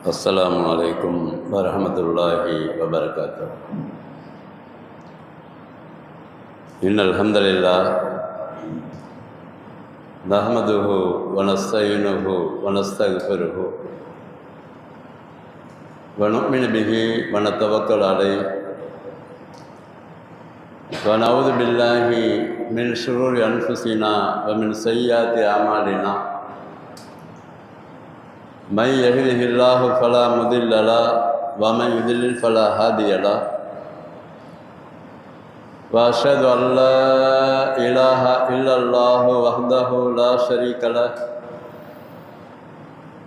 அஸ்ஸலாமு அலைக்கும் வரஹ்மத்துல்லாஹி வபரகாத்துஹு. இன்னல் ஹம்தலில்லாஹ் நஹ்மதுஹு வ நஸ்தஈனுஹு வ நஸ்தக்ஃபிருஹு வ நுஅ்மினு பிஹி வ நதவக்கலு அலைஹி வ நஊது பில்லாஹி மின் ஷுரூரி அன்ஃபுஸினா வ மின் ஸய்யிஆத்தி அமாலினா. மை யஹ்திஹில்லாஹு ஃபலா முதில்ல லஹு வ மை யுதில்லில் ஃபலா ஹாதிய லஹு. வ அஷ்ஹது அன் லா இலாஹ இல்லல்லாஹு வஹ்தஹு லா ஷரீக லஹு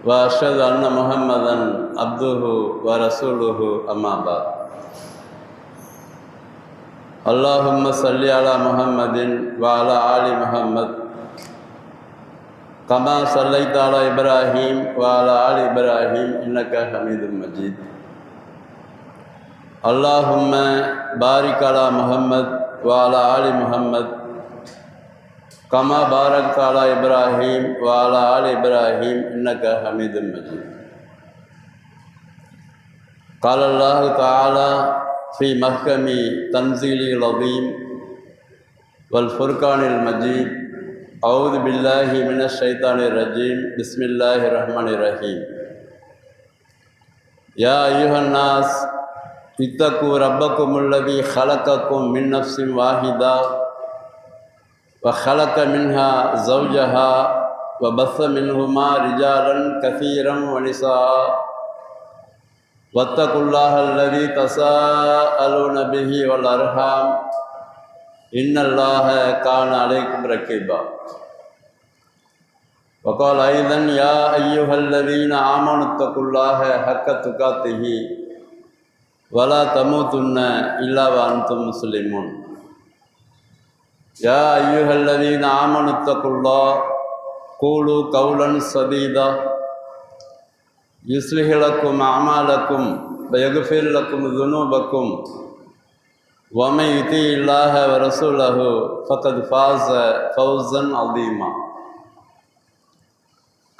வ அஷ்ஹது அன்ன முஹம்மதன் அப்துஹு வ ரசூலுஹு அம்மா பஅத். அல்லாஹும்ம ஸல்லி அலா முஹம்மதின் வ அலா ஆலி முஹம்மத் கமா ஸல்லைத அலா இப்ராஹீம் வ அலா ஆலி இப்ராஹீம் இன்னக ஹமீதும் மஜீத். அல்லாஹும்ம பாரிக் அலா முஹம்மத் வ அலா ஆலி முஹம்மத் கமா பாரக்த அலா இப்ராஹீம் வ அலா ஆலி இப்ராஹீம் இன்னக ஹமீதும் மஜீத். قال الله تعالى في محكم تنزيله العظيم والفرقان المجيد. أعوذ بالله من الشيطان الرجيم. بسم الله الرحمن الرحيم. يا أيها الناس اتقوا ربكم الذي خلقكم من نفس واحدة وخلق منها زوجها وبث منهما رجالا كثيرا ونساء واتقوا الله الذي تساءلون به والأرحام إن الله كان عليكم رقيبا. وقال أيضا يا أيها الذين آمنوا اتقوا الله حق تقاته ولا تموتن إلا وأنتم مسلمون. يا أيها الذين آمنوا اتقوا الله قولوا قولا سديدا يصلح لكم أعمالكم ويغفر لكم ذنوبكم ومن يطع الله ورسوله فقد فاز فوزا عظيما.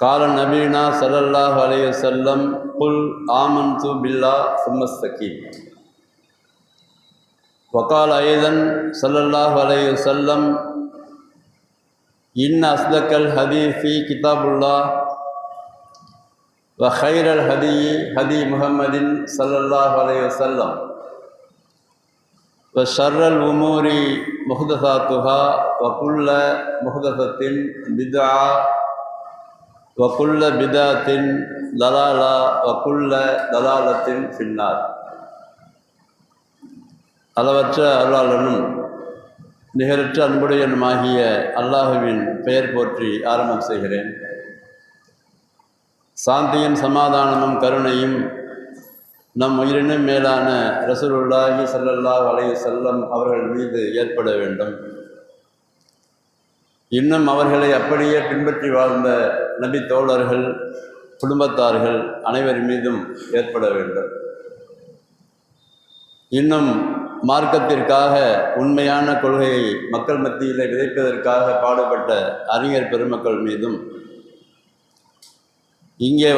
قال نبينا صلى الله عليه وسلم قل آمنت بالله ثم استقيم. وقال أيضا صلى الله عليه وسلم إن أصدق الحديث كتاب الله وخير الهدي هدي محمد صلى الله عليه وسلم وشر الأمور محدثاتها وكل محدثة بدعة وكل بدعة ضلالة وكل ضلالة في النار. அளவற்ற அருளாளனும் நிகரற்ற அன்புடையனுமாகிய அல்லாஹுவின் பெயர் போற்றி ஆரம்பம் செய்கிறேன். சாந்தியும் சமாதானமும் கருணையும் நம் உயிரினும் மேலான ரசூலுல்லாஹி ஸல்லல்லாஹு அலைஹி வஸல்லம் அவர்கள் மீது ஏற்பட வேண்டும். இன்னும் அவர்களை அப்படியே பின்பற்றி வாழ்ந்த நபி தோழர்கள், குடும்பத்தார்கள் அனைவர் மீதும் ஏற்பட வேண்டும். இன்னும் மார்க்கத்திற்காக உண்மையான கொள்கையை மக்கள் மத்தியில் விதைப்பதற்காக பாடுபட்ட அறிஞர் பெருமக்கள் மீதும், இங்கே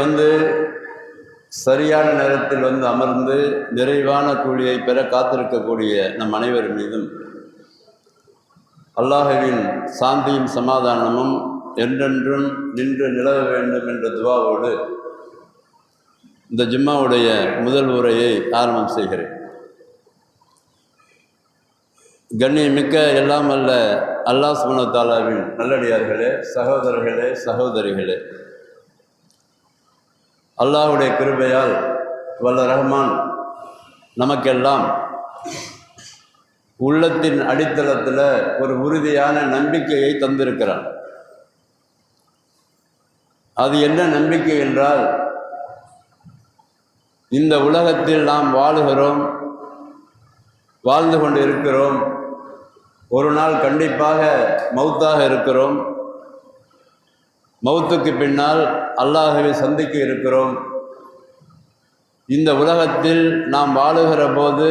சரியான நேரத்தில் அமர்ந்து நிறைவான கூலியை பெற காத்திருக்கக்கூடிய நம் அனைவர் மீதும் அல்லாஹுவின் சாந்தியும் சமாதானமும் என்றென்றும் நின்று நிலவ வேண்டும் என்ற துவாவோடு இந்த ஜும்மாவுடைய முதல் உரையை ஆரம்பம் செய்கிறேன். கண்ணியமிக்க எல்லாம் அல்ல அல்லாஹ் சுப்ஹானஹு வ தஆலாவின் நல்லடியார்களே, சகோதரர்களே, சகோதரிகளே, அல்லாஹ்வுடைய கிருபையால் வல்ல ரஹ்மான் நமக்கெல்லாம் உள்ளத்தின் அடித்தளத்தில் ஒரு உறுதியான நம்பிக்கையை தந்திருக்கிறான். அது என்ன நம்பிக்கை என்றால், இந்த உலகத்தில் நாம் வாழுகிறோம், வாழ்ந்து கொண்டு இருக்கிறோம். ஒரு நாள் கண்டிப்பாக மௌத்தாக இருக்கிறோம். மௌத்துக்கு பின்னால் அல்லாஹ்வை சந்திக்க இருக்கிறோம். இந்த உலகத்தில் நாம் வாழுகிற போது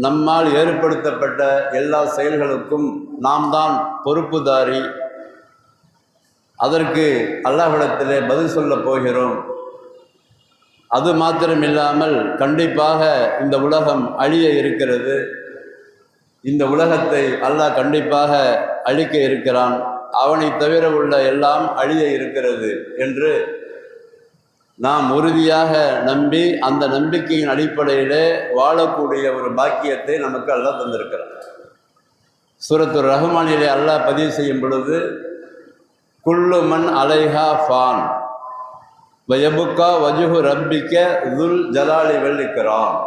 நம்மால் ஏற்படுத்தப்பட்ட எல்லா செயல்களுக்கும் நாம் தான் பொறுப்புதாரி. அதற்கு அல்லாஹ்விடத்திலே பதில் சொல்ல போகிறோம். அது மாத்திரமில்லாமல் கண்டிப்பாக இந்த உலகம் அழிய இருக்கிறது. இந்த உலகத்தை அல்லாஹ் கண்டிப்பாக அழிக்க இருக்கிறான். அவனை தவிர உள்ள எல்லாம் அழிய இருக்கிறது என்று நாம் உறுதியாக நம்பி அந்த நம்பிக்கையின் அடிப்படையிலே வாழக்கூடிய ஒரு பாக்கியத்தை நமக்கு அல்லாஹ் தந்திருக்கிறான். சூரத்துர் ரஹ்மானிலே அல்லாஹ் பதிவு செய்யும் பொழுது, குல்லு மன் அலைஹா ஃபான் வயபுக்கா வஜுஹு ரப்பிக்க துல் ஜலாலி வல் இக்ராம்.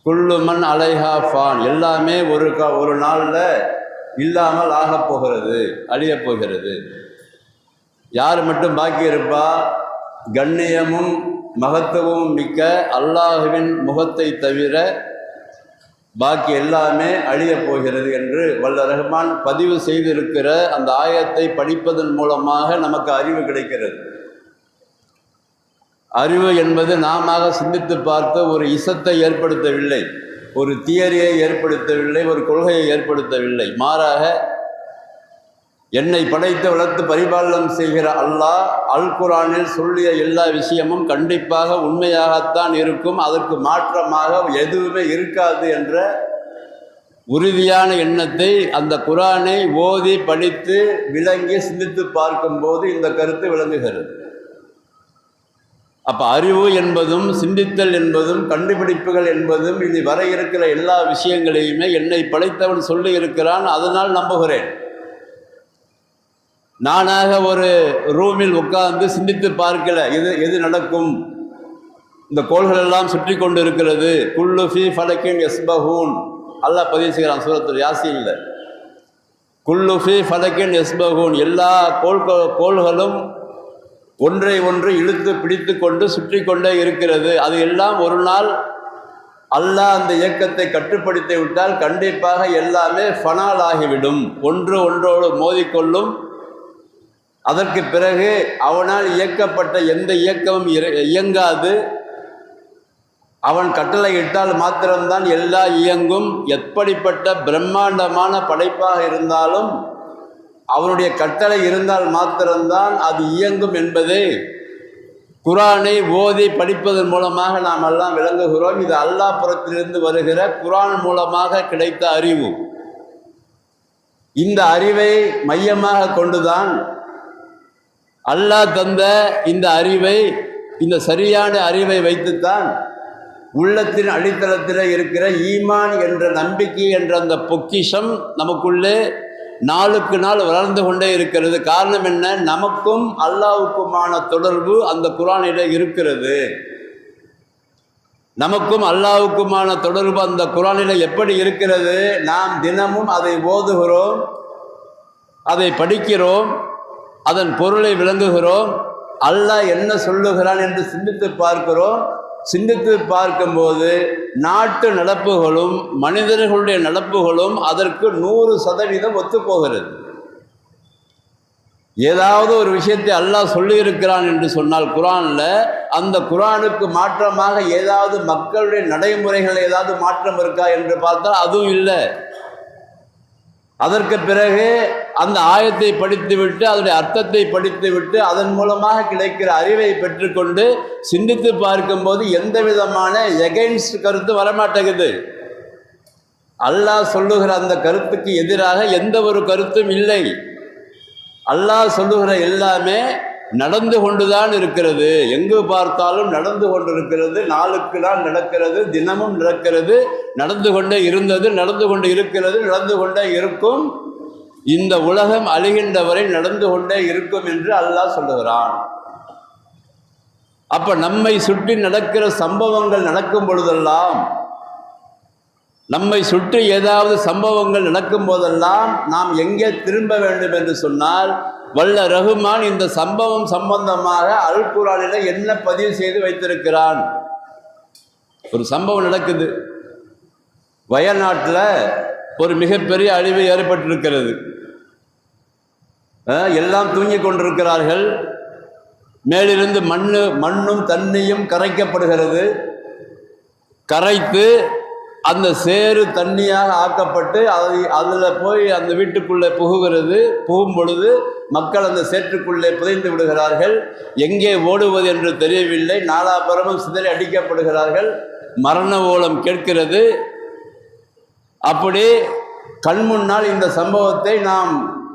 குல்லு மன் அலைஹா ஃபான், எல்லாமே ஒரு நாளில் இல்லாமல் ஆகப் போகிறது, அழியப் போகிறது. யார் மட்டும் பாக்கி இருப்பா? கண்ணியமும் மகத்துவமும் மிக்க அல்லாஹுவின் முகத்தை தவிர பாக்கி எல்லாமே அழியப் போகிறது என்று வல்ல ரஹ்மான் பதிவு செய்திருக்கிற அந்த ஆயத்தை படிப்பதன் மூலமாக நமக்கு அறிவு கிடைக்கிறது. அறிவு என்பது நாம சிந்தித்து பார்த்து ஒரு இசத்தை ஏற்படுத்தவில்லை, ஒரு தியரியை ஏற்படுத்தவில்லை, ஒரு கொள்கையை ஏற்படுத்தவில்லை. மாறாக என்னை படைத்து வளர்த்து பரிபாலனம் செய்கிற அல்லாஹ் அல் குர்ஆனில் சொல்லிய எல்லா விஷயமும் கண்டிப்பாக உண்மையாகத்தான் இருக்கும், அதற்கு மாற்றமாக எதுவுமே இருக்காது என்ற உறுதியான எண்ணத்தை அந்த குர்ஆனை ஓதி படித்து விளங்கி சிந்தித்து பார்க்கும்போது இந்த கருத்து விளங்குகிறது. அப்போ அறிவு என்பதும் சிந்தித்தல் என்பதும் கண்டுபிடிப்புகள் என்பதும் இது வர இருக்கிற எல்லா விஷயங்களையுமே என்னை படைத்தவன் சொல்லி இருக்கிறான், அதனால் நம்புகிறேன். நானாக ஒரு ரூமில் உட்கார்ந்து சிந்தித்து பார்க்கல எது நடக்கும். இந்த கோள்கள் எல்லாம் சுற்றி கொண்டு இருக்கிறது. குல்லு ஃபீ ஃபலக்கின் யஸ்பஹூன் அல்லாஹ் பதிவு செய்கிறான் சூரத்துல் யாசீன்ல. குல்லு ஃபீ ஃபலக்கின் யஸ்பஹூன், எல்லா கோள்களும் ஒன்றை ஒன்று இழுத்து பிடித்து கொண்டு சுற்றி கொண்டே இருக்கிறது. அது எல்லாம் ஒரு நாள் அல்லாஹ் அந்த இயக்கத்தை கட்டுப்படுத்தி விட்டால் கண்டிப்பாக எல்லாமே ஃபனால் ஆகிவிடும், ஒன்று ஒன்றோடு மோதிக்கொள்ளும். அதற்கு பிறகு அவனால் இயக்கப்பட்ட எந்த இயக்கமும் இயங்காது. அவன் கட்டளையிட்டால் மாத்திரம்தான் எல்லா இயங்கும். எப்படிப்பட்ட பிரம்மாண்டமான படைப்பாக இருந்தாலும் அவனுடைய கட்டளை இருந்தால் மாத்திரம்தான் அது இயங்கும் என்பதை குர்ஆனை ஓதி படிப்பதன் மூலமாக நாம் எல்லாம் விளங்குகிறோம். இது அல்லாஹ் புறத்திலிருந்து வருகிற குர்ஆன் மூலமாக கிடைத்த அறிவு. இந்த அறிவை மையமாக கொண்டுதான் அல்லாஹ் தந்த இந்த அறிவை, இந்த சரியான அறிவை வைத்துத்தான் உள்ளத்தின் அடித்தளத்தில் இருக்கிற ஈமான் என்ற நம்பிக்கை என்ற அந்த பொக்கிஷம் நமக்குள்ளே நாளுக்கு நாள் வளர்ந்து கொண்டே இருக்கிறது. காரணம் என்ன? நமக்கும் அல்லாஹ்வுக்குமான தொடர்பு அந்த குர்ஆனிலே இருக்கிறது. நமக்கும் அல்லாஹ்வுக்குமான தொடர்பு அந்த குர்ஆனிலே எப்படி இருக்கிறது? நாம் தினமும் அதை ஓதுகிறோம், அதை படிக்கிறோம், அதன் பொருளை விளங்குகிறோம், அல்லாஹ் என்ன சொல்லுகிறான் என்று சிந்தித்து பார்க்கிறோம். சிந்தித்து பார்க்கும்போது நாட்டு நடப்புகளும் மனிதர்களுடைய நடப்புகளும் அதற்கு 100% ஒத்துப்போகிறது. ஏதாவது ஒரு விஷயத்தை அல்லாஹ் சொல்லியிருக்கிறான் என்று சொன்னால் குர்ஆனில், அந்த குர்ஆனுக்கு மாற்றமாக ஏதாவது மக்களுடைய நடைமுறைகள் ஏதாவது மாற்றம் இருக்கா என்று பார்த்தால் அதுவும் இல்லை. அதற்கு பிறகு அந்த ஆயத்தை படித்துவிட்டு அதனுடைய அர்த்தத்தை படித்துவிட்டு அதன் மூலமாக கிடைக்கிற அறிவை பெற்றுக்கொண்டு சிந்தித்து பார்க்கும்போது எந்த விதமான எகைன்ஸ்ட் கருத்து வரமாட்டேங்குது. அல்லாஹ் சொல்லுகிற அந்த கருத்துக்கு எதிராக எந்த ஒரு கருத்தும் இல்லை. அல்லாஹ் சொல்லுகிற எல்லாமே நடந்து கொண்டுதான் இருக்கிறது. எங்கு பார்த்தாலும் நடந்து கொண்டிருக்கிறது. நாளுக்கு நாள் நடக்கிறது, தினமும் நடக்கிறது, நடந்து கொண்டே இருந்தது, நடந்து கொண்டு இருக்கிறது, நடந்து கொண்டே இருக்கும். இந்த உலகம் அழிகின்ற வரை நடந்து கொண்டே இருக்கும் என்று அல்லாஹ் சொல்லுகிறான். அப்ப நம்மை சுற்றி நடக்கிற சம்பவங்கள் நடக்கும் பொழுதெல்லாம், நம்மை சுற்றி ஏதாவது சம்பவங்கள் நடக்கும் போதெல்லாம் நாம் எங்கே திரும்ப வேண்டும் என்று சொன்னால், வல்ல ரஹ்மான் இந்த சம்பவம் சம்பந்தமாக அல் குர்ஆனில் என்ன பதிவு செய்து வைத்திருக்கிறான். ஒரு சம்பவம் நடக்குது, வயநாட்டில் ஒரு மிகப்பெரிய அழிவு ஏற்பட்டிருக்கிறது. எல்லாம் தூங்கி கொண்டிருக்கிறார்கள். மேலிருந்து மண்ணும் தண்ணியும் கரைக்கப்படுகிறது. கரைத்து அந்த சேறு தண்ணியாக ஆக்கப்பட்டு அதில் போய் அந்த வீட்டுக்குள்ளே புகும் பொழுது மக்கள் அந்த சேற்றுக்குள்ளே புதைந்து விடுகிறார்கள். எங்கே ஓடுவது என்று தெரியவில்லை. நாலாபுறமும் சிதறி அடிக்கப்படுகிறார்கள். மரண ஓலம் கேட்கிறது. அப்படி கண்முன்னால் இந்த சம்பவத்தை நாம்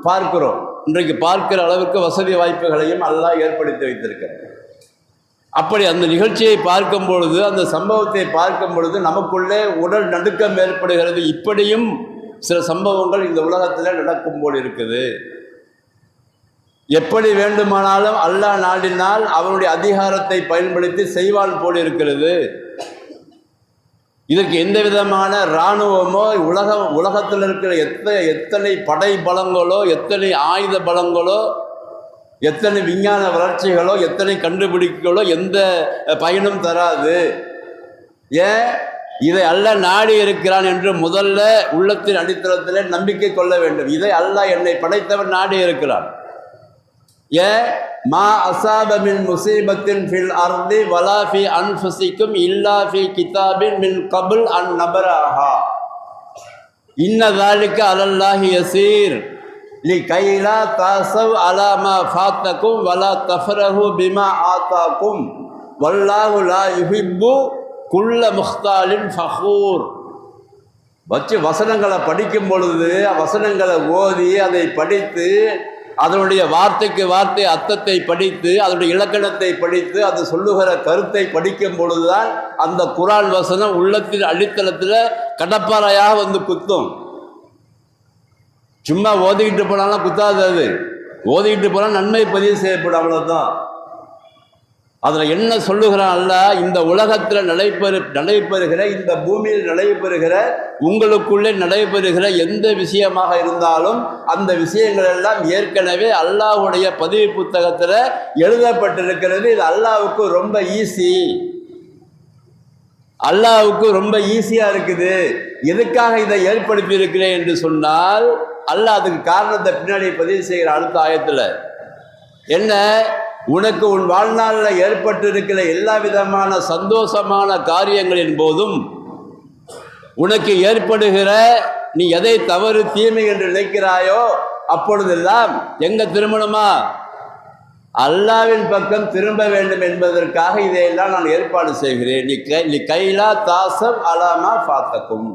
பார்க்கிறோம். இன்றைக்கு பார்க்கிற அளவுக்கு வசதி வாய்ப்புகளையும் அல்லாஹ் ஏற்படுத்தி வைத்திருக்கிறார். அப்படி அந்த நிகழ்ச்சியை பார்க்கும் பொழுது, அந்த சம்பவத்தை பார்க்கும் பொழுது நமக்குள்ளே உடல் நடுக்கம் ஏற்படுகிறது. இப்படியும் சில சம்பவங்கள் இந்த உலகத்தில் நடக்கும் போல் இருக்குது. எப்படி வேண்டுமானாலும் அல்லாஹ் நாடினால் அவனுடைய அதிகாரத்தை பயன்படுத்தி செய்வான் போல் இருக்கிறது. இதற்கு எந்த விதமான இராணுவமோ உலகத்தில் இருக்கிற எத்தனை படை பலங்களோ, எத்தனை ஆயுத பலங்களோ, எத்தனை விஞ்ஞான வளர்ச்சிகளோ, எத்தனை கண்டுபிடிப்புகளோ எந்த பயனும் தராது. ஏன் இதை அல்லாஹ் நாடி இருக்கிறான் என்று முதல்ல உள்ளத்தின் அடித்தளத்தில் நம்பிக்கை கொள்ள வேண்டும். இதை அல்லாஹ் என்னை படைத்தவன் நாடி இருக்கிறான். ஏன் மா அசாப மின் முசீபத்தின் ஃபில் அர்தி வலா ஃபி அன்ஃபுசிக்கும் இல்லா ஃபி கிதாபின் மின் கபுல் அன் நபராஹா இன்ன ذلك அலல்லாஹி யசீர் லிகைலா தஸவ் அலா மா ஃபாத்தகும் வலா தஃபரஹு பிமா ஆதாகும் வல்லாஹு லா யுஹிப்பு குல்ல முக்தாலின் ஃபஹூர். வச்சு வசனங்களை படிக்கும் பொழுது, வசனங்களை ஓதி அதை படித்து அதனுடைய வார்த்தைக்கு வார்த்தை அர்த்தத்தை படித்து, அதனுடைய இலக்கணத்தை படித்து, அது சொல்லுகிற கருத்தை படிக்கும் பொழுதுதான் அந்த குர்ஆன் வசனம் உள்ளத்தின் அடித்தளத்தில் கடப்பாறையாக வந்து குத்தும். சும்மா ஓதிக்கிட்டு போனாலும் குத்தாது. அது ஓதிக்கிட்டு போனால் நன்மை பதிவு செய்யப்படும், அவ்வளோதான். அதில் என்ன சொல்லுகிறான் அல்லாஹ், இந்த உலகத்தில் நடைபெறுகிற, இந்த பூமியில் நடைபெறுகிற, உங்களுக்குள்ளே நடைபெறுகிற எந்த விஷயமாக இருந்தாலும் அந்த விஷயங்கள் எல்லாம் ஏற்கனவே அல்லாஹ்வுடைய பதிவு புத்தகத்தில் எழுதப்பட்டிருக்கிறது. இது அல்லாஹ்வுக்கு ரொம்ப ஈஸி, அல்லாஹ்வுக்கு ரொம்ப ஈஸியாக இருக்குது. எதுக்காக இதை ஏற்படுத்தி இருக்கிறேன் என்று சொன்னால், அல்லாஹ் அதுக்கு காரணத்தை பின்னாடி பதிவு செய்கிற அடுத்த ஆயத்தில் என்ன, உனக்கு உன் வாழ்நாளில் ஏற்பட்டிருக்கிற எல்லா விதமான சந்தோஷமான காரியங்களின் போதும் உனக்கு ஏற்படுகிற நீ எதை தவறு தீமை என்று நினைக்கிறாயோ அப்பொழுதெல்லாம் எங்க திரும்பணுமா, அல்லாவின் பக்கம் திரும்ப வேண்டும் என்பதற்காக இதையெல்லாம் நான் ஏற்பாடு செய்கிறேன். நீ கைலா தாசம் அலாமா பாத்தக்கும்.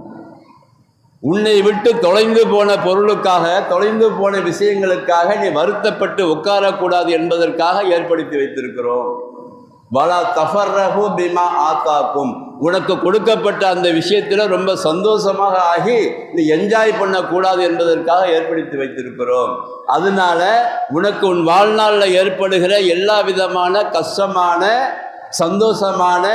உன்னை விட்டு தொலைந்து போன பொருளுக்காக, தொலைந்து போன விஷயங்களுக்காக நீ வருத்தப்பட்டு உட்காரக்கூடாது என்பதற்காக ஏற்படுத்தி வைத்திருக்கிறோம். வலா தஃபர்ரஹு பிமா ஆத்தாக்கும். உனக்கு கொடுக்கப்பட்ட அந்த விஷயத்தில் ரொம்ப சந்தோஷமாக ஆகி நீ என்ஜாய் பண்ணக்கூடாது என்பதற்காக ஏற்படுத்தி வைத்திருக்கிறோம். அதனால உனக்கு உன் வாழ்நாளில் ஏற்படுகிற எல்லா விதமான கஷ்டமான சந்தோஷமான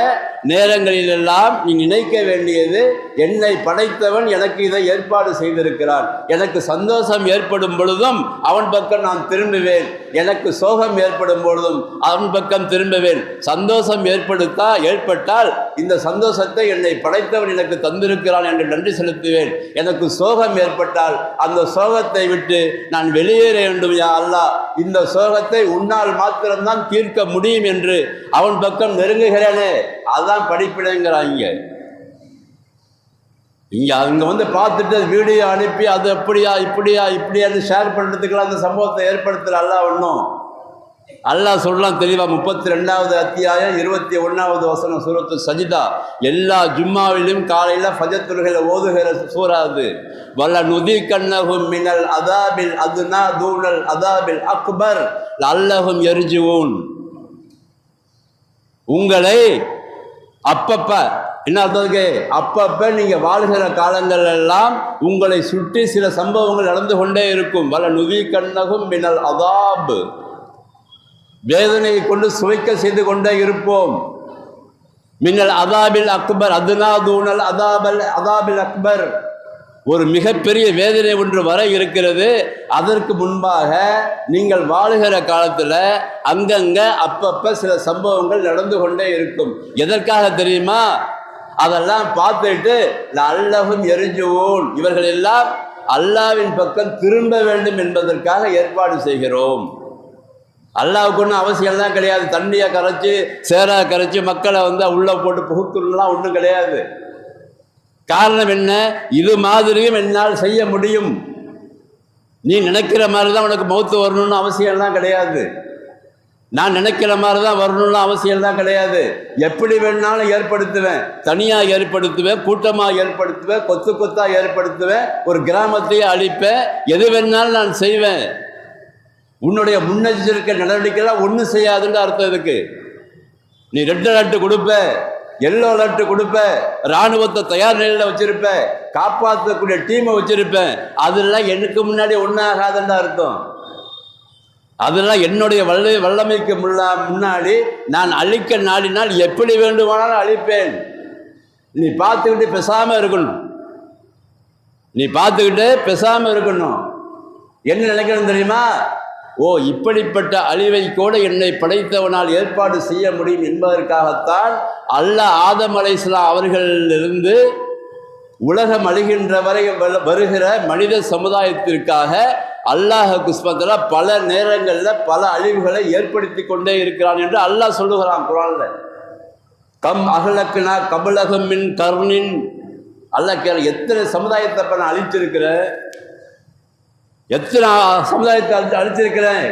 நேரங்களிலெல்லாம் நீ நினைக்க வேண்டியது, என்னை படைத்தவன் எனக்கு இதை ஏற்பாடு செய்திருக்கிறான். எனக்கு சந்தோஷம் ஏற்படும் பொழுதும் அவன் பக்கம் நான் திரும்புவேன், எனக்கு சோகம் ஏற்படும் பொழுதும் அவன் பக்கம் திரும்புவேன். சந்தோஷம் ஏற்பட்டால் இந்த சந்தோஷத்தை என்னை படைத்தவன் எனக்கு தந்திருக்கிறான் என்று நன்றி செலுத்துவேன். எனக்கு சோகம் ஏற்பட்டால் அந்த சோகத்தை விட்டு நான் வெளியேற வேண்டும். யா அல்லாஹ், இந்த சோகத்தை உன்னால் மாத்திரம்தான் தீர்க்க முடியும் என்று அவன் பக்கம் நெருங்குகிறேனே, அதான் படிப்பினைங்கிறாங்க. இங்கே அவங்க வந்து பார்த்துட்டு வீடியோ அனுப்பி அது அப்படியா இப்படியான்னு ஷேர் பண்ணுறதுக்கெல்லாம் அந்த சம்பவத்தை ஏற்படுத்தல அல்லாஹ். ஒன்றும் அல்லாஹ் சொல்லலாம் தெளிவாக. 32வது அத்தியாயம் 21வது வசனம் சூரத்து சஜிதா. எல்லா ஜும்மாவிலும் காலையில் ஃபஜர் தொழுகையில் ஓதுகிற சூரா அது. வல நுதி கண்ணகும் மினல் அதாபில் அதுனா தூனல் அதாபில் அக்பர் லல்லஹும் யர்ஜுவூன். உங்களை அப்பப்ப என்ன அர்த்தத்துக்கு, அப்பப்ப நீங்க வாழ்கிற காலங்கள் எல்லாம் உங்களை சுற்றி சில சம்பவங்கள் நடந்து கொண்டே இருக்கும். வல நுதி கண்ணகும் மினல் அதாப். வேதனையை கொண்டு சுவைக்க செய்து கொண்டே இருப்போம். மின்னல் அதாபில் அக்பர் அதுனா தூனல் அதாபில் அக்பர். ஒரு மிகப்பெரிய வேதனை ஒன்று வர இருக்கிறது. அதற்கு முன்பாக நீங்கள் வாழுகிற காலத்தில் அங்கங்க அப்பப்ப சில சம்பவங்கள் நடந்து கொண்டே இருக்கும். எதற்காக தெரியுமா? அதெல்லாம் பார்த்துட்டு அல்லஹும் எரிஞ்சுவோன், இவர்கள் எல்லாம் அல்லாவின் பக்கம் திரும்ப வேண்டும் என்பதற்காக ஏற்பாடு செய்கிறோம். அல்லாவுக்கு ஒன்றும் அவசியம் தான் கிடையாது. தண்ணியை கரைச்சி சேராக கரைச்சி மக்களை வந்து உள்ளே போட்டு புகுத்துலாம் ஒன்றும் கிடையாது. காரணம் என்ன? இது மாதிரியும் என்னால் செய்ய முடியும். நீ நினைக்கிற மாதிரி தான் உனக்கு மௌத்து வரணும்னு அவசியம்லாம் கிடையாது. நான் நினைக்கிற மாதிரி தான் வரணும்னு அவசியம்லாம் கிடையாது. எப்படி வேணாலும் ஏற்படுத்துவேன். தனியாக ஏற்படுத்துவேன், கூட்டமாக ஏற்படுத்துவேன், கொத்து கொத்தாக ஏற்படுத்துவேன், ஒரு கிராமத்தையே அழிப்பேன், எது வேணாலும் நான் செய்வேன். உன்னுடைய முன்னெச்சரிக்கை நடவடிக்கைலாம் ஒன்றும் செய்யாதுன்னு அர்த்தம் இதுக்கு. நீ ரெட் அலர்ட் கொடுப்ப, எல்லோ அலர்ட் கொடுப்ப, இராணுவத்தை தயார் நிலையில் வச்சிருப்ப, காப்பாற்றக்கூடிய டீமை வச்சிருப்பேன், அதெல்லாம் எனக்கு முன்னாடி ஒன்றாகாதுன்னு அர்த்தம். அதெல்லாம் என்னுடைய வல்லமைக்கு முன்னாடி நான் அழிக்க நாடினால் எப்படி வேண்டுமானாலும் அழிப்பேன். நீ பார்த்துக்கிட்டு பேசாமல் இருக்கணும். நீ பார்த்துக்கிட்டு பேசாமல் இருக்கணும். என்ன நினைக்கணும் தெரியுமா? ஓ, இப்படிப்பட்ட அழிவை கூட என்னை படைத்தவனால் ஏற்பாடு செய்ய முடியும் என்பதற்காகத்தான் அல்லாஹ் ஆதம் அலைஹிஸ்ஸலாம் அவர்களிலிருந்து உலகம் அழிகின்ற வரை வருகிற மனித சமுதாயத்திற்காக அல்லாஹ் குஸ்பத்துல பல நேரங்களில் பல அழிவுகளை ஏற்படுத்தி கொண்டே இருக்கிறான் என்று அல்லாஹ் சொல்லுகிறான் குர்ஆன்ல. கம் அகலக்குனா கபலகம் மின் கர்ணின். அல்லாஹ் கேள, எத்தனை சமுதாயத்தை இப்ப நான் அழிச்சிருக்கிறேன், எத்தனை சமுதாயத்தை அழிச்சிருக்கிறேன்.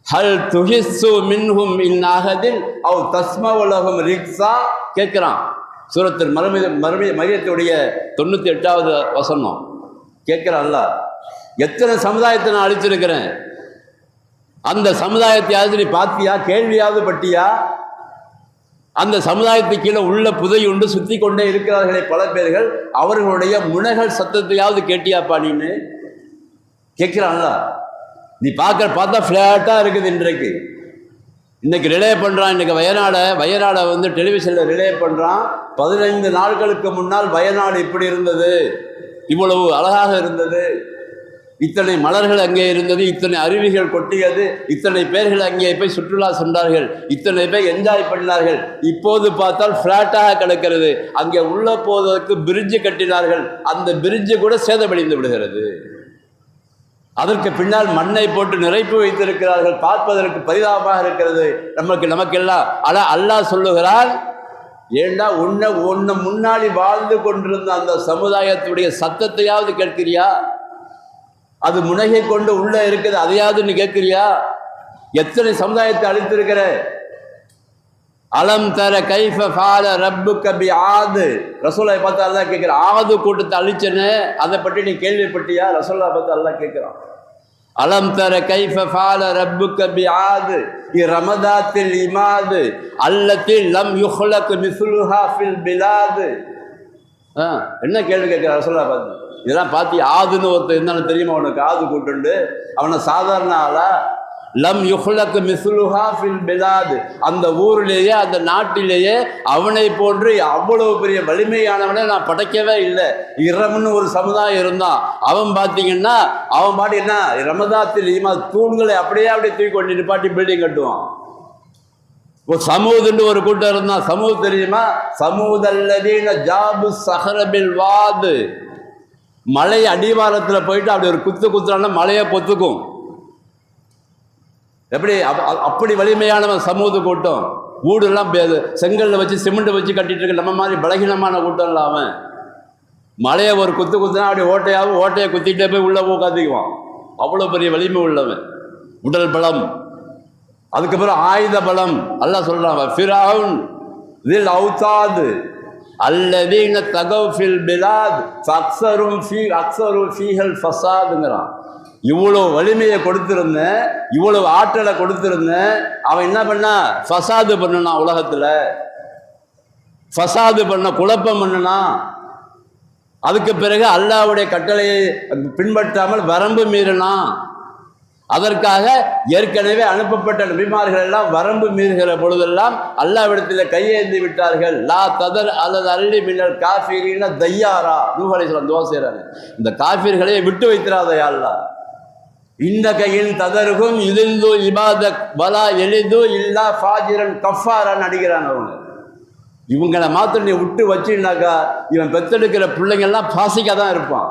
ஹல் துஹிஸ்ஸு மின்ஹும் இன் அஹதின் அவ் தஸ்மஉ லஹும் ரிக்ஸா கேட்கிறான். சூரத்துல் மரியத்துடைய 98வது வசனம் கேட்கிறான் அல்லாஹ். எத்தனை சமுதாயத்தை நான் அழிச்சிருக்கிறேன், அந்த சமுதாயத்தையாவது நீ பார்த்தியா, கேள்வியாவது பட்டியா? அந்த சமுதாயத்துக்கு கீழே உள்ள புதை உண்டு சுற்றி கொண்டே இருக்கிறார்களே பல பேர்கள், அவர்களுடைய முனகல் சத்தத்தையாவது கேட்டியாப்பா நீன்னு கேட்கிறான்ல. நீ பார்த்தா ஃப்ளாட்டாக இருக்குது. இன்னைக்கு ரிலே பண்ணுறான். இன்றைக்கி வயநாடை வந்து டெலிவிஷனில் ரிலே பண்ணுறான். 15 நாட்களுக்கு முன்னால் வயநாடு இப்படி இருந்தது, இவ்வளவு அழகாக இருந்தது, இத்தனை மலர்கள் அங்கே இருந்தது, இத்தனை அருவிகள் கொட்டியது, இத்தனை பேர்கள் அங்கே போய் சுற்றுலா சென்றார்கள், இத்தனை பேர் என்ஜாய் பண்ணார்கள். இப்போது பார்த்தால் ஃப்ளாட்டாக கிடக்கிறது. அங்கே உள்ள போவதற்கு பிரிட்ஜு கட்டினார்கள், அந்த பிரிட்ஜு கூட சேதமடைந்து விடுகிறது. அதற்கு பின்னால் மண்ணை போட்டு நிறைப்பு வைத்திருக்கிறார்கள். பார்ப்பதற்கு பரிதாபமாக இருக்கிறது நமக்கெல்லாம். ஆனால் அல்லாஹ் சொல்லுகிறான், ஏண்டா உன்னை முன்னாடி வாழ்ந்து கொண்டிருந்த அந்த சமுதாயத்துடைய சத்தத்தையாவது கேட்கிறியா? அது முனகை கொண்டு உள்ள இருக்குது, அதையாவது நீ கேட்கிறியா? எத்தனை சமுதாயத்தை அழித்திருக்கிற. அலம் தர கைஃப ஃபால ரப்புக பி ஆது. ரசூலை பார்த்து அல்லாஹ் கேட்கிறான், ஆது கூட்டத்தை அழிச்சனே, அதை பற்றி நீ கேள்விப்பட்டியா? ரசூலை பார்த்து அல்லாஹ் கேட்கிறான். அலம் தர கைஃப ஃபால ரப்புக பி ஆது இரமதாத்தில் இமாது அல்லத்தி லம் யுஹ்லக் மிஸ்லுஹா ஃபில் பிலாது. என்ன கேள்வி கேட்கிற ரசூலை பார்த்து? இதெல்லாம் பார்த்து ஆதுன்னு ஒருத்தர் இருந்தாலும் தெரியுமா உனக்கு? ஆது கூட்டுண்டு அவனை சாதாரண ஆளா? லம் யுஹ்லக் மிஸ்லுஹா ஃபில் பிலாது. அந்த ஊரிலேயே அந்த நாட்டிலேயே அவனை போன்று அவ்வளவு பெரிய வலிமையானவனை நான் படைக்கவே இல்லை. இரம்னு ஒரு சமுதாயம் இருந்தான். அவன் பார்த்தீங்கன்னா அவன் பாட்டி என்ன ரமதாத்தில் தூண்களை அப்படியே தூக்கி கொண்டு நிப்பாட்டி பில்டிங் கட்டுவான். ஒரு சமூதுன்னு ஒரு கூட்டம் இருந்தான். சமூது தெரியுமா? சமூதல்லதீன ஜாபு சஹரபில் வாது. மலை அடிவாரத்தில் போயிட்டு அப்படி ஒரு குத்துறான்னா மலையை பொத்துக்கும். எப்படி அப்படி வலிமையானவன் சமூக கூட்டம். வீடுலாம் செங்கல்ல வச்சு சிமெண்ட் வச்சு கட்டிட்டு இருக்க நம்ம மாதிரி பலகீனமான கூட்டம் இல்லை. அவன் மலையை ஒரு குத்துனா அப்படி ஓட்டையை குத்திட்டே போய் உள்ள உட்காந்துக்குவான். அவ்வளோ பெரிய வலிமை உள்ளவன். உடல் பலம், அதுக்கப்புறம் ஆயுத பலம். அல்லாஹ் சொல்றான், ஃபிரௌன் தில் அவுதாது அல்லதீன தகவ் ஃபில் பிலாத் ஃபக்ஸரும் ஃபீஹல் ஃபஸாதுங்கிறான். இவ்வளோ வலிமையை கொடுத்துருந்தேன், இவ்வளவு ஆற்றலை கொடுத்துருந்தேன். அவன் என்ன பண்ணா? ஃபசாது பண்ணனான். உலகத்தில் ஃபசாது பண்ண, குழப்பம் பண்ணனான். அதுக்கு பிறகு அல்லாஹ்வுடைய கட்டளையை பின்பற்றாமல் வரம்பு மீறினான். அதற்காக ஏற்கனவே அனுப்பப்பட்ட நபிமார்கள் எல்லாம் வரம்பு மீறுகிற பொழுதெல்லாம் அல்லாஹ்விடத்தில் கையேந்தி விட்டார்கள். லா ததர் அல்லது அள்ளி மின்னல் காஃபிரீன தையாரா. நூஹ் அலைஹிஸ்ஸலாம் துஆ செய்றாங்க, இந்த காஃபிர்களை விட்டு வைத்திராதயா அல்லாஹ். இந்த கையின் ததருகும் இதில்து இபாதக் வலா எளிது இல்லா ஃபாஜிரன் கஃபாரான்னு அடிக்கிறாங்க அவங்க. இவங்களை மாத்திரம் நீ விட்டு வச்சுனாக்கா இவன் பெத்தெடுக்கிற பிள்ளைங்கள்லாம் பாசிக்காக தான் இருப்பான்.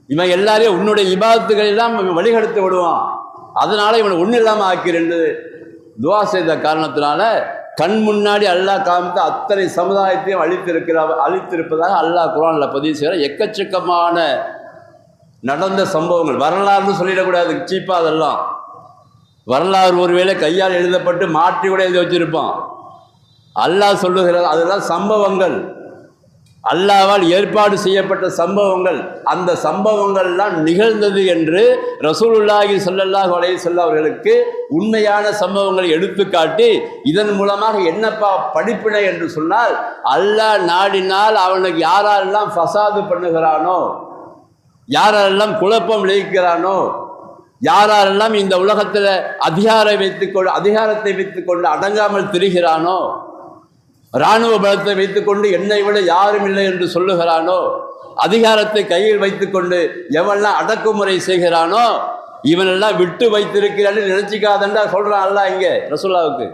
இவன் எல்லாரையும் உன்னுடைய இபாதத்துகளெல்லாம் வழிகெடுத்து விடுவான். அதனால இவனை ஒன்றும் இல்லாமல் ஆக்கிறேன்னு துவா செய்த காரணத்தினால கண் முன்னாடி அல்லாஹ் காமித்து அத்தனை சமுதாயத்தையும் அழித்திருப்பதாக அல்லாஹ் குர்ஆனில் பதிவு செய்கிறார். எக்கச்சக்கமான நடந்த சம்பவங்கள், வரலாறுன்னு சொல்லிடக்கூடாது சீப்பாக. அதெல்லாம் வரலாறு ஒருவேளை கையால் எழுதப்பட்டு மாற்றி கூட எழுதி வச்சிருப்பான். அல்லாஹ் சொல்லுகிறார் அதெல்லாம் சம்பவங்கள், அல்லாஹ்வால் ஏற்பாடு செய்யப்பட்ட சம்பவங்கள். அந்த சம்பவங்கள்லாம் நிகழ்ந்தது என்று ரசூலுல்லாஹி ஸல்லல்லாஹு அலைஹி வஸல்லம் அவர்களுக்கு உண்மையான சம்பவங்களை எடுத்துக்காட்டி இதன் மூலமாக என்னப்பா படிப்பினை என்று சொன்னால், அல்லாஹ் நாடினால் அவனுக்கு யாரெல்லாம் ஃபசாது பண்ணுகிறானோ, யாரெல்லாம் குழப்பம் விளைவிக்கிறானோ, யாரெல்லாம் இந்த உலகத்தில் அதிகாரத்தை வைத்துக்கொண்டு அடங்காமல் திரிகிறானோ, இராணுவ பலத்தை வைத்துக்கொண்டு என்னை விட யாரும் இல்லை என்று சொல்லுகிறானோ, அதிகாரத்தை கையில் வைத்துக்கொண்டு எவெல்லாம் அடக்குமுறை செய்கிறானோ, இவனெல்லாம் விட்டு வைத்திருக்கிறான்னு நினைச்சிக்காதண்டா சொல்கிறான் அல்லாஹ் இங்கே ரசூலுல்லாஹ்வுக்கு.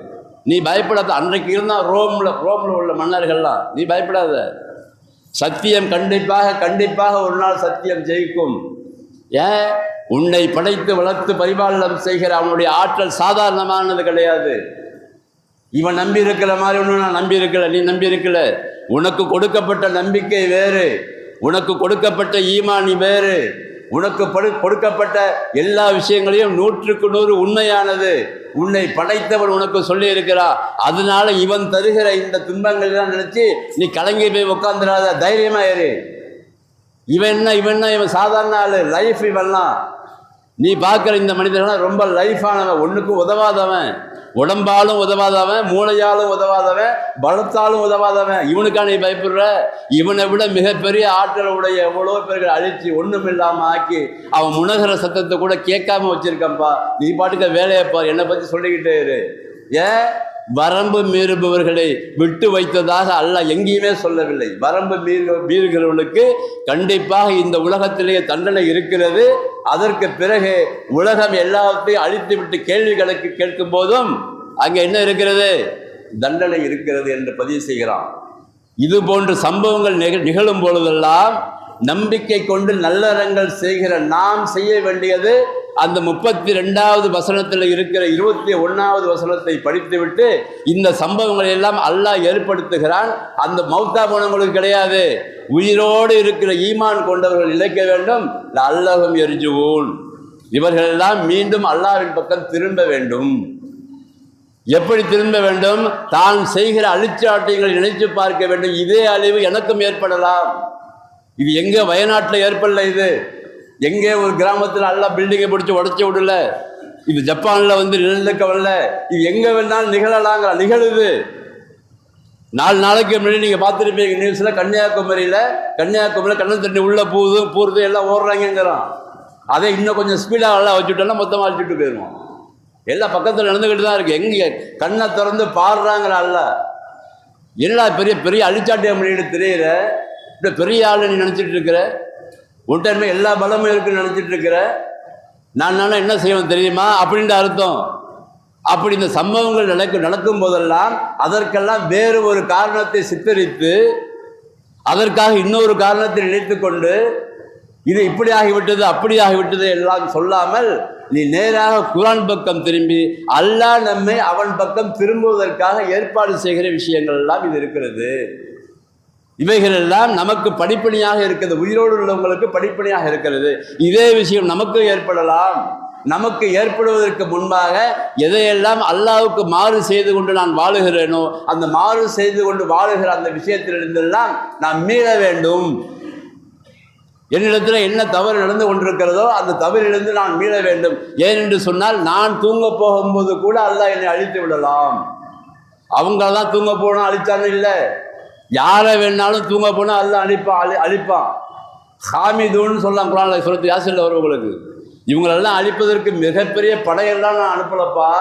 நீ பயப்படாத. அன்றைக்கு இருந்தால் ரோமில் உள்ள மன்னர்கள்லாம், நீ பயப்படாத. சத்தியம் கண்டிப்பாக ஒரு நாள் சத்தியம் ஜெயிக்கும். ஏன்? உன்னை படைத்து வளர்த்து பரிபாலனம் செய்கிற அவனுடைய ஆற்றல் சாதாரணமானது கிடையாது. இவன் நம்பி இருக்கிற மாதிரி ஒன்றும் நான் நம்பி இருக்கல, நீ நம்பி இருக்கல. உனக்கு கொடுக்கப்பட்ட நம்பிக்கை வேறு, உனக்கு கொடுக்கப்பட்ட ஈமானி வேறு, உனக்கு கொடுக்கப்பட்ட எல்லா விஷயங்களையும் 100க்கு 100 உண்மையானது. உன்னை படைத்தவன் உனக்கு சொல்லி இருக்கிறான். அதனால இவன் தருகிற இந்த துன்பங்கள் தான் நினைச்சு நீ கலங்கி போய் உட்காந்துடாத, தைரியமா ஏறு. இவன் சாதாரண ஆளு, லைஃப் இவன்லாம். நீ பார்க்குற இந்த மனிதர்கள்லாம் ரொம்ப லைஃபானவன், ஒன்றுக்கும் உதவாதவன், உடம்பாலும் உதவாதவன், மூளையாலும் உதவாதவன், பலத்தாலும் உதவாதவன். இவனுக்கான நீ பயப்படுற? இவனை விட மிகப்பெரிய ஆற்றல் உடைய எவ்வளோ பேர்கள் அழிச்சு ஒன்றும் இல்லாமல் ஆக்கி அவன் முனகிற சத்தத்தை கூட கேட்காம வச்சிருக்கம்பா. நீ பாட்டுக்க வேலையப்பா, என்னை பற்றி சொல்லிக்கிட்டே இரு. ஏன்? வரம்பு மீறுபவர்களை விட்டு வைத்ததாக அல்லாஹ் எங்கேயுமே சொல்லவில்லை. வரம்பு மீறுகிறவர்களுக்கு கண்டிப்பாக இந்த உலகத்திலேயே தண்டனை இருக்கிறது. அதற்கு பிறகு உலகம் எல்லாத்தையும் அழித்து விட்டு கேள்விகளுக்கு கேட்கும் போதும் அங்கே என்ன இருக்கிறது? தண்டனை இருக்கிறது என்று பதிவு செய்கிறான். இது போன்ற சம்பவங்கள் நிகழும் பொழுதெல்லாம் நம்பிக்கை கொண்டு நல்லறங்கள் செய்கிற நாம் செய்ய வேண்டியது அந்த 32வது வசனத்தில் இருக்கிற 21வது வசனத்தை படித்துவிட்டு இந்த சம்பவங்களை எல்லாம் அல்லாஹ் ஏற்படுத்துகிறான். அந்த மௌத்தா போனவங்களுக்கு கிடையாது, உயிரோடு இருக்கிற ஈமான் கொண்டவர்கள் இழைக்க வேண்டும். அல்லாஹும் எரிஜுவோன், இவர்களெல்லாம் மீண்டும் அல்லாஹ்வின் பக்கம் திரும்ப வேண்டும். எப்படி திரும்ப வேண்டும்? தான் செய்கிற அழிச்சாட்டியங்களை நினைத்து பார்க்க வேண்டும். இதே அழிவு எனக்கும் ஏற்படலாம். இது எங்கே வயநாட்டில் ஏற்படல, இது எங்கே ஒரு கிராமத்தில் எல்லாம் பில்டிங்கை பிடிச்சி உடச்சி விடல, இது ஜப்பானில் நிலநடுக்க வரல, இது எங்கே வேணாலும் நிகழலாங்கிற நிகழுது. 4 நாளைக்கு முன்னாடி நீங்கள் பார்த்துருப்பீங்க நியூஸில், கன்னியாகுமரியில் கண்ணன் தண்ணி உள்ளே பூருது எல்லாம் ஓடுறாங்கிறான். அதை இன்னும் கொஞ்சம் ஸ்பீடாக எல்லாம் வச்சுட்டோம்னா மொத்தமாக அழிச்சுட்டு போயிடுவோம். எல்லாம் பக்கத்தில் நடந்துக்கிட்டு தான் இருக்குது. எங்கே கண்ணை திறந்து பாடுறாங்கிற அல்ல. என்னடா பெரிய பெரிய அழிச்சாட்டியம் பண்ணிட்டு தெரியுற, இப்படி பெரிய ஆள் நீ நினச்சிட்டு இருக்கிற, உன்கிட்ட எல்லா பலமும் இருக்குன்னு நினச்சிட்டு இருக்கிற, நான் என்ன செய்வேன் தெரியுமா அப்படின்ற அர்த்தம். அப்படி இந்த சம்பவங்கள் நடக்கும் போதெல்லாம் அதற்கெல்லாம் வேறு ஒரு காரணத்தை சித்தரித்து அதற்காக இன்னொரு காரணத்தை நினைத்து கொண்டு இது இப்படி ஆகிவிட்டது அப்படி ஆகிவிட்டது எல்லாம் சொல்லாமல் நீ நேராக குர்ஆன் பக்கம் திரும்பி அல்லாஹ் நம்மை அவன் பக்கம் திரும்புவதற்காக ஏற்பாடு செய்கிற விஷயங்கள் எல்லாம் இது இருக்கிறது. இவைகள் எல்லாம் நமக்கு படிப்பணியாக இருக்கிறது, உயிரோடு உள்ளவங்களுக்கு படிப்பணியாக இருக்கிறது. இதே விஷயம் நமக்கு ஏற்படலாம். நமக்கு ஏற்படுவதற்கு முன்பாக எதையெல்லாம் அல்லாஹ்வுக்கு மாறு செய்து கொண்டு நான் வாழுகிறேனோ அந்த மாறு செய்து கொண்டு வாழுகிற அந்த விஷயத்திலிருந்தெல்லாம் நான் மீள வேண்டும். என்னிடத்தில் என்ன தவறு நடந்து கொண்டிருக்கிறதோ அந்த தவறிலிருந்து நான் மீள வேண்டும். ஏனென்று சொன்னால் நான் தூங்க போகும்போது கூட அல்லாஹ் என்னை அழித்து விடலாம். அவங்களெல்லாம் தூங்க போனால் அழித்தான்னு இல்லை, யாரை வேணாலும் தூங்க போனால் அல்லாஹ் அழிப்பான். ஹாமிதுன்னு சொல்லலாம் குர்ஆன்ல சூரத்து யாசீன்ல வருவங்களுக்கு. இவங்களெல்லாம் அழிப்பதற்கு மிகப்பெரிய படையெல்லாம் நான் அனுப்பலப்பா,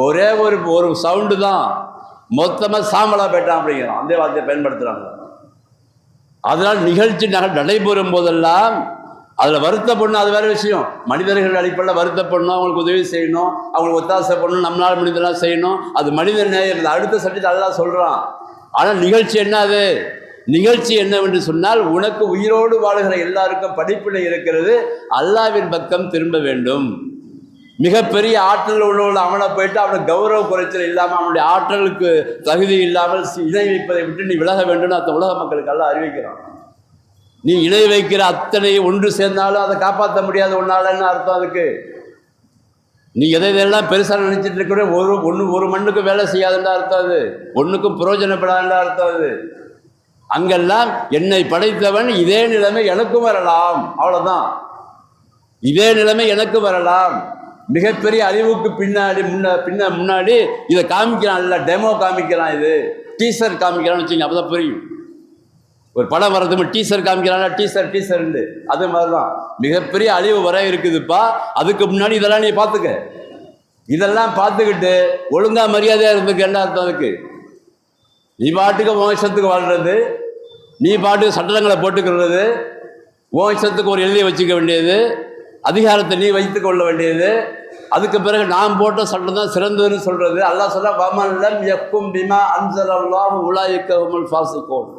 ஒரே ஒரு சவுண்டு தான் மொத்தமாக சாம்பலா போயிட்டான் அப்படிங்கிறான். அந்த வார்த்தையை பயன்படுத்துகிறாங்க. அதனால் நிகழ்ச்சி நடைபெறும் போதெல்லாம் அதில் வருத்தப்படணும், அது வேறு விஷயம். மனிதர்கள் அடிப்படையில் வருத்தப்படணும், அவங்களுக்கு உதவி செய்யணும், அவங்களுக்கு ஒத்தாசை பண்ணணும், நம்மளால் மனிதனாக செய்யணும், அது மனித நேயம். அடுத்த சட்டத்தை அல்லாஹ் சொல்கிறான். ஆனால் நிகழ்ச்சி என்ன? அது நிகழ்ச்சி என்னவென்று சொன்னால் உனக்கு உயிரோடு வாழுகிற எல்லாருக்கும் படிப்பினை இருக்கிறது, அல்லாஹ்வின் பக்கம் திரும்ப வேண்டும். மிகப்பெரிய ஆற்றல் உள்ள அவனை போயிட்டு அவனுக்கு கௌரவ குறைச்சல் இல்லாமல் அவனுடைய ஆற்றலுக்கு தகுதி இல்லாமல் இணை வைப்பதை விட்டு நீ விலக வேண்டும் அந்த உலக மக்களுக்கெல்லாம் அறிவிக்கிறான். நீ இணை வைக்கிற அத்தனை ஒன்று சேர்ந்தாலும் அதை காப்பாற்ற முடியாது ஒன்னாலன்னு அர்த்தம். அதுக்கு நீ எதையெல்லாம் பெருசாக நினைச்சிட்டு இருக்கிற ஒரு மண்ணுக்கு வேலை செய்யாதுன்றா அர்த்தம். அது ஒன்றுக்கும் பிரயோஜனப்படாதுன்றா அர்த்தம். அது அங்கெல்லாம் என்னை படைத்தவன் இதே நிலைமை எனக்கும் வரலாம், அவ்வளோதான். இதே நிலைமை எனக்கு வரலாம். மிகப்பெரிய அழிவுக்கு முன்னாடி இதை காமிக்கலாம், இல்லை டெமோ காமிக்கலாம், இது டீசர் காமிக்கலாம்னு வச்சுங்க, அப்போ தான் புரியும். ஒரு படம் வரதுமே டீசர் காமிக்கிறாங்க, டீசர்ண்டு அது மாதிரி தான். மிகப்பெரிய அழிவு வர இருக்குதுப்பா, அதுக்கு முன்னாடி இதெல்லாம் நீ பார்த்துக்க. இதெல்லாம் பார்த்துக்கிட்டு ஒழுங்கா மரியாதையாக இருந்துக்கு என்ன அர்த்தம்? அதுக்கு நீ பாட்டுக்கு உன் இஷ்டத்துக்கு வாழ்றது, நீ பாட்டுக்கு சட்டங்களை போட்டுக்கிறது, உன் இஷ்டத்துக்கு ஒரு எல்லையை வச்சுக்க வேண்டியது, அதிகாரத்தை நீ வைத்துக் கொள்ள வேண்டியது. அதுக்கு பிறகு நாம் போட்ட சட்டம் தான் சிறந்ததுன்னு சொல்றது. அல்லாஹ் சொல்ல வமல்லம் யக்கும் பிமா அன்ஸலல்லாஹு உலாயிக ஹுமுல் ஃபாஸிகூன்.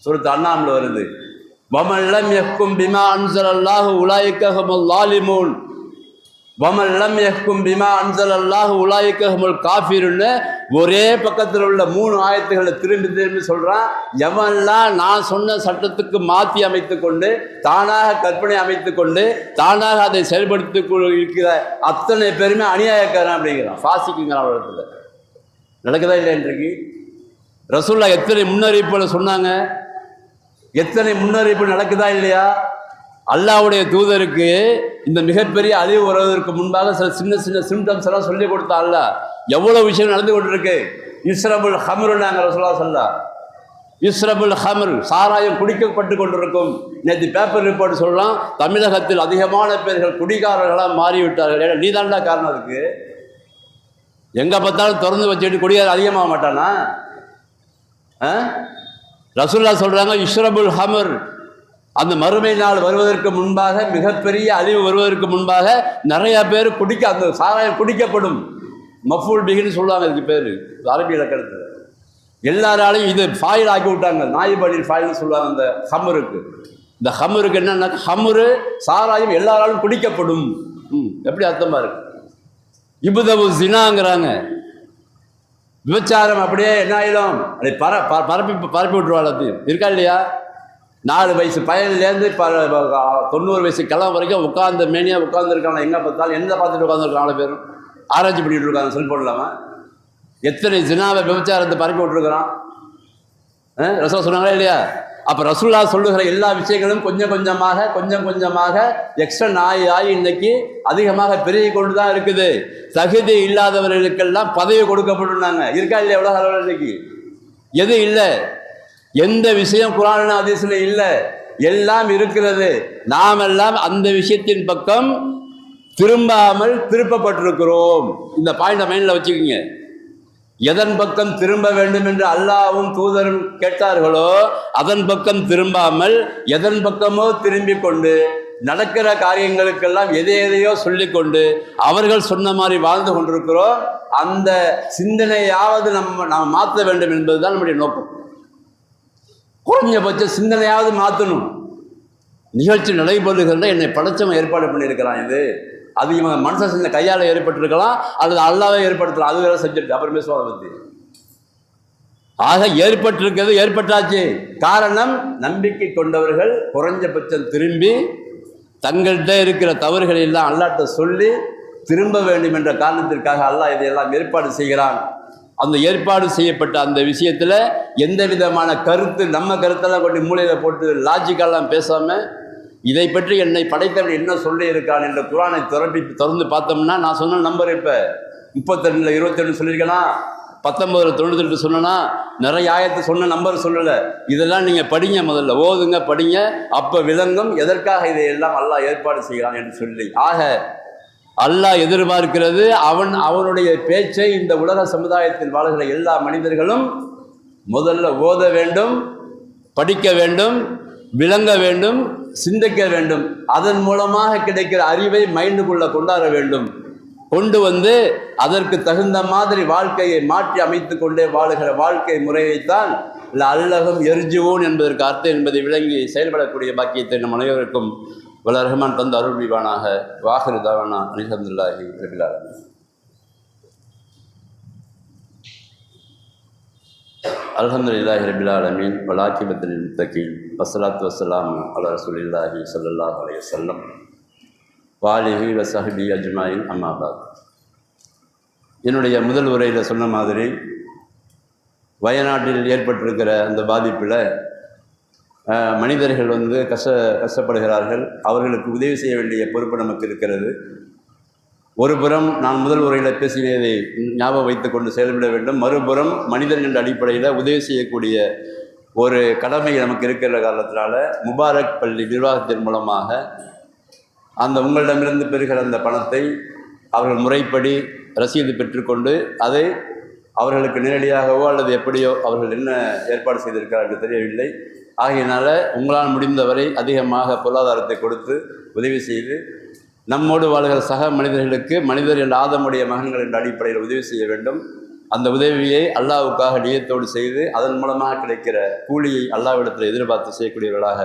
சூரத் அன்ஆம்ல வருது. வமல்லம் யக்கும் பிமா அன்ஸலல்லாஹு உலாயிக ஹுமுல் ஸாலிமூன் வமல்லம் யக்கும் பிமா அன்ஸலல்லாஹு உலாயிக ஹுமுல் காஃபிருன்னு ஒரே பக்கத்தில் உள்ள 3 ஆயத்துக்களை திரும்பி சொல்கிறான். எவன்லாம் நான் சொன்ன சட்டத்துக்கு மாற்றி அமைத்து கொண்டு தானாக கற்பனை அமைத்து கொண்டு தானாக அதை செயல்படுத்தி இருக்கிற அத்தனை பேருமே அநியாயக்காரன் அப்படிங்கிறான், ஃபாசிக்குங்கிறான். உலகத்தில் நடக்குதா இல்லை? இன்றைக்கு ரசூலுல்லாஹ் எத்தனை முன்னறிவிப்புகளை சொன்னாங்க, எத்தனை முன்னறிவிப்பு நடக்குதா இல்லையா? அல்லாஹ்வுடைய தூதருக்கு இந்த மிகப்பெரிய அழிவு வருவதற்கு முன்பாக சில சின்ன சின்ன சிம்டம்ஸ் எல்லாம் சொல்லி கொடுத்தா அல்லாஹ். எவ்வளோ விஷயம் நடந்து கொண்டிருக்கு. இஸ்ரபுல் ஹம்ருன்னாங்க ரசூலுல்லாஹ் ஸல்லல்லாஹு. இஸ்ரபுல் ஹம்ர், சாராயம் குடிக்கப்பட்டு கொண்டிருக்கும். நேற்று பேப்பர் ரிப்போர்ட் சொல்லலாம், தமிழகத்தில் அதிகமான பேர்கள் குடிகாரர்களாக மாறிவிட்டார்கள். ஏன்னா நீ தான்டா காரணம். அதுக்கு எங்கே பார்த்தாலும் திறந்து வச்சுட்டு குடியார் அதிகமாக மாட்டானா? ரசூலுல்லாஹ் சொல்கிறாங்க இஸ்ரபுல் ஹம்ர், அந்த மறுமை நாள் வருவதற்கு முன்பாக, மிகப்பெரிய அழிவு வருவதற்கு முன்பாக நிறைய பேர் அந்த சாராயம் குடிக்கப்படும். மஃபூல் பிகின்னு சொல்லுவாங்க இதுக்கு பேர் அரபி இலக்கணத்தில். எல்லாராலையும் இது ஃபாயில் ஆக்கி விட்டாங்க, நாயிபடில் ஃபாயில்னு சொல்லுவாங்க அந்த ஹம்ருக்கு. இந்த ஹம்ருக்கு என்னன்னா, ஹம்ரு சாராயம் எல்லாராலும் குடிக்கப்படும். எப்படி அர்த்தமா இருக்கு? இபுதவு ஜினாங்கிறாங்க, விபச்சாரம். அப்படியே என்ன ஆயிடும், அதை பரப்பி விட்டுருவாள். இருக்கா இல்லையா? 4 வயசு பையன்லேருந்து 90 வயசு கிளம்ப வரைக்கும் உட்கார்ந்த மேனியாக உட்காந்துருக்காங்க. எங்கே பார்த்தாலும் என்ன பார்த்துட்டு உட்காந்துருக்காங்க பேரும், ஆராய்ச்சி பண்ணிட்டு இருக்காங்க செல்போன் இல்லாமல். எத்தனை ஜினாவை விபச்சாரத்தை பரப்பி விட்டுருக்கிறான். ரசூலுல்லாஹ் சொன்னாங்களா இல்லையா? அப்போ ரசூலுல்லாஹ் சொல்லுகிற எல்லா விஷயங்களும் கொஞ்சம் கொஞ்சமாக எக்ஸ்டன் ஆகி இன்னைக்கு அதிகமாக பெருகி கொண்டு தான் இருக்குது. தகுதி இல்லாதவர்களுக்கெல்லாம் பதவி கொடுக்கப்பட்டுனாங்க. இருக்கா இல்லையா எவ்வளோ அளவில்? இன்னைக்கு எது இல்லை, எந்த விஷயம் குர்ஆன் ஹதீஸ்ல இல்லை, எல்லாம் இருக்கிறது. நாம் எல்லாம் அந்த விஷயத்தின் பக்கம் திரும்பாமல் திருப்பப்பட்டிருக்கிறோம். இந்த பாயிண்ட் மைண்டில் வச்சுக்கோங்க. எதன் பக்கம் திரும்ப வேண்டும் என்று அல்லாஹ்வும் தூதரும் கேட்டார்களோ அதன் பக்கம் திரும்பாமல் எதன் பக்கமோ திரும்பி கொண்டு நடக்கிற காரியங்களுக்கெல்லாம் எதையோ சொல்லிக்கொண்டு அவர்கள் சொன்ன மாதிரி வாழ்ந்து கொண்டிருக்கிறோம். அந்த சிந்தனையாவது நாம் மாற்ற வேண்டும் என்பதுதான் நம்முடைய நோக்கம். குறைஞ்சபட்ச சிந்தனையாவது மாற்றணும். நிகழ்ச்சி நடைபெறுகின்ற என்னை படைச்சவன் ஏற்பாடு பண்ணியிருக்கிறான். இது அது இவன் மனுஷன் சின்ன கையால் ஏற்பட்டிருக்கலாம், அல்லது அல்லாவே ஏற்படுத்தலாம். அது வேற சப்ஜெக்ட், அப்புறம் பேசுவோம் அதை பற்றி. ஆக ஏற்பட்டிருக்கிறது, ஏற்பட்டாச்சு. காரணம், நம்பிக்கை கொண்டவர்கள் குறைஞ்சபட்சம் திரும்பி தங்கள்கிட்ட இருக்கிற தவறுகளை எல்லாம் அல்லாஹ்ட்ட சொல்லி திரும்ப வேண்டும் என்ற காரணத்திற்காக அல்லாஹ் இதையெல்லாம் ஏற்பாடு செய்கிறான். அந்த ஏற்பாடு செய்யப்பட்ட அந்த விஷயத்தில் எந்த விதமான கருத்து, நம்ம கருத்தெல்லாம் கொண்டு மூலையில் போட்டு லாஜிக்கெல்லாம் பேசாமல் இதை பற்றி என்னை படைத்தவன் என்ன சொல்லி இருக்கான் என்ற குர்ஆனை திறந்து பார்த்தோம்னா, நான் சொன்ன நம்பர் இப்போ 32 22 சொல்லியிருக்கேனா, 19 98 சொன்னா, நிறைய ஆயத்தை சொன்ன நம்பர் சொல்லலை. இதெல்லாம் நீங்கள் படிங்க, முதல்ல ஓதுங்க, படிங்க, அப்போ விளங்கும் எதற்காக இதையெல்லாம் அல்லாஹ் ஏற்பாடு செய்கிறான் என்று சொல்லி. ஆக அல்லாஹ் எதிர்பார்க்கிறது அவனுடைய பேச்சை இந்த உலக சமுதாயத்தில் வாழ்கிற எல்லா மனிதர்களும் முதல்ல ஓத வேண்டும், படிக்க வேண்டும், விளங்க வேண்டும், சிந்திக்க வேண்டும். அதன் மூலமாக கிடைக்கிற அறிவை மைண்டுக்குள்ள கொண்டாட வேண்டும். கொண்டு வந்து அதற்கு தகுந்த மாதிரி வாழ்க்கையை மாற்றி அமைத்து கொண்டே வாழுகிற வாழ்க்கை முறையைத்தான் அல்லகம் எரிஜுவோன் என்பதற்கு அர்த்தம் என்பதை விளங்கி செயல்படக்கூடிய பாக்கியத்தை நம் அனைவருக்கும் வல்ல ரஹ்மான் தந்து அருள் புரிவானாக. வாஹிரு தாவானா அல்ஹம்துலில்லாஹி ரப்பில் ஆலமீன். அல்ஹம்துலில்லாஹி ரப்பில் ஆலமீன் வலாக்கிபத்துல் முத்தகீன் வஸ்ஸலாத்து வஸ்ஸலாமு அலா ரசூலில்லாஹி ஸல்லல்லாஹு அலைஹி வஸல்லம் வாலிஹி வஸஹ்பி அஜ்மாயின் அம்மா பாத். என்னுடைய முதல் உரையில் சொன்ன மாதிரி வயநாட்டில் ஏற்பட்டிருக்கிற அந்த பாதிப்பில் மனிதர்கள் கஷ்டப்படுகிறார்கள். அவர்களுக்கு உதவி செய்ய வேண்டிய பொறுப்பு நமக்கு இருக்கிறது. ஒரு புறம் நான் முதல் உரையில் பேசினதை ஞாபகம் வைத்து கொண்டு செயல்பட வேண்டும். மறுபுறம் மனிதன் என்ற அடிப்படையில் உதவி செய்யக்கூடிய ஒரு கடமை நமக்கு இருக்கிற காரணத்தினால முபாரக் பள்ளி நிர்வாகத்தின் மூலமாக அந்த உங்களிடமிருந்து பெறுகிற அந்த பணத்தை அவர்கள் முறைப்படி ரசீது பெற்றுக்கொண்டு அதை அவர்களுக்கு நேரடியாகவோ அல்லது எப்படியோ அவர்கள் என்ன ஏற்பாடு செய்திருக்கிறார்கள் தெரியவில்லை. ஆகையினால உங்களால் முடிந்தவரை அதிகமாக பொருளாதாரத்தை கொடுத்து உதவி செய்து நம்மோடு வாழ்கிற சக மனிதர்களுக்கு மனிதர் என்ற ஆதமுடைய மகன்கள் என்ற அடிப்படையில் உதவி செய்ய வேண்டும். அந்த உதவியை அல்லாஹ்வுக்காக நியத்தோடு செய்து அதன் மூலமாக கிடைக்கிற கூலியை அல்லாஹ்விடத்தில் எதிர்பார்த்து செய்யக்கூடியவர்களாக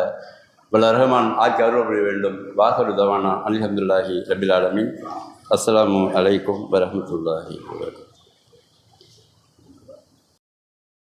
வல்ல ரஹ்மான் ஆக்கி அருள் புரிய வேண்டும். வாஹிரு தவானா அல்ஹம்துலில்லாஹி ரப்பில் ஆலமீன். அஸ்ஸலாமு அலைக்கும் வரஹ்மத்துல்லாஹி வபரகாத்துஹு.